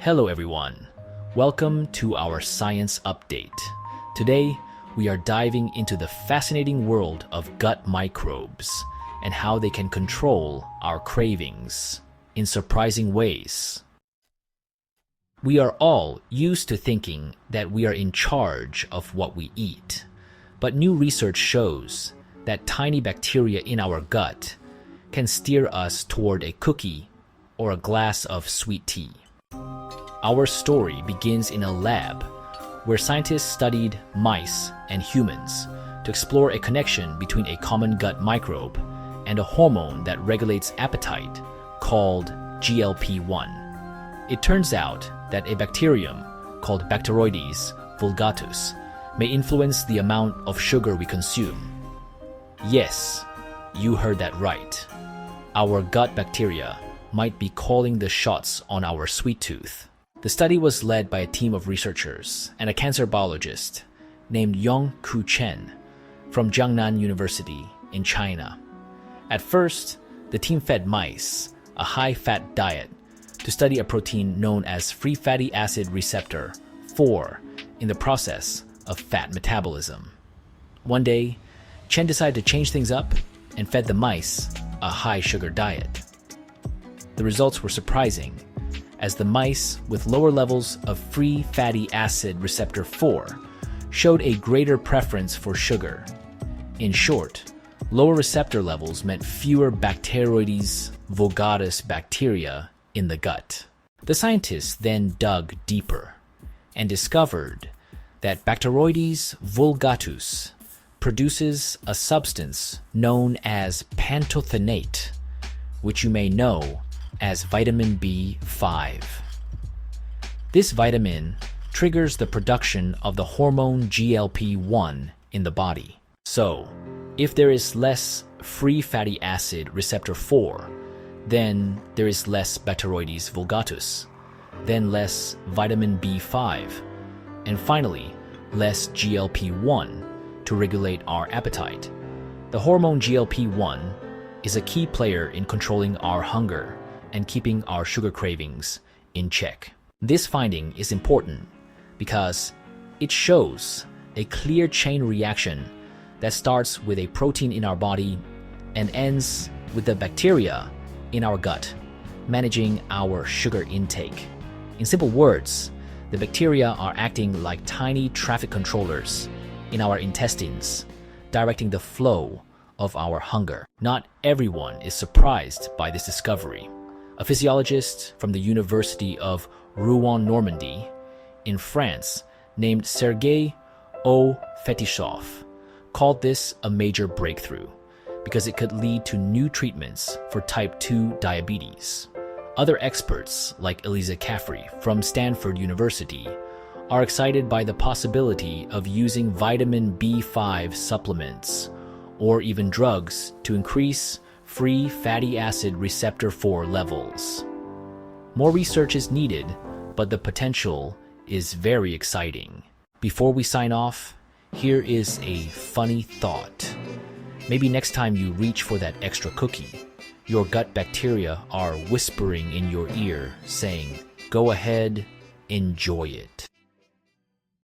Hello everyone, welcome to our science update. Today, we are diving into the fascinating world of gut microbes and how they can control our cravings in surprising ways. We are all used to thinking that we are in charge of what we eat, but new research shows that tiny bacteria in our gut can steer us toward a cookie or a glass of sweet tea. Our story begins in a lab where scientists studied mice and humans to explore a connection between a common gut microbe and a hormone that regulates appetite called GLP-1. It turns out that a bacterium called Bacteroides vulgatus may influence the amount of sugar we consume. Yes, you heard that right. Our gut bacteria might be calling the shots on our sweet tooth. The study was led by a team of researchers and a cancer biologist named Yongku Chen from Jiangnan University in China. At first, the team fed mice a high-fat diet to study a protein known as free fatty acid receptor 4 in the process of fat metabolism. One day, Chen decided to change things up and fed the mice a high-sugar diet. The results were surprising, as the mice with lower levels of free fatty acid receptor 4 showed a greater preference for sugar. In short, lower receptor levels meant fewer Bacteroides vulgatus bacteria in the gut. The scientists then dug deeper and discovered that Bacteroides vulgatus produces a substance known as pantothenate, which you may know as vitamin B5. This vitamin triggers the production of the hormone GLP-1 in the body. So, if there is less free fatty acid receptor 4, then there is less Bacteroides vulgatus, then less vitamin B5, and finally, less GLP-1 to regulate our appetite. The hormone GLP-1 is a key player in controlling our hunger and keeping our sugar cravings in check. This finding is important because it shows a clear chain reaction that starts with a protein in our body and ends with the bacteria in our gut, managing our sugar intake. In simple words, the bacteria are acting like tiny traffic controllers in our intestines, directing the flow of our hunger. Not everyone is surprised by this discovery. A physiologist from the University of Rouen, Normandy, in France, named Sergei O. Fetisov, called this a major breakthrough because it could lead to new treatments for type 2 diabetes. Other experts, like Eliza Caffrey from Stanford University, are excited by the possibility of using vitamin B5 supplements or even drugs to increase free fatty acid receptor 4 levels. More research is needed, but the potential is very exciting. Before we sign off, here is a funny thought. Maybe next time you reach for that extra cookie, your gut bacteria are whispering in your ear, saying, "Go ahead, enjoy it."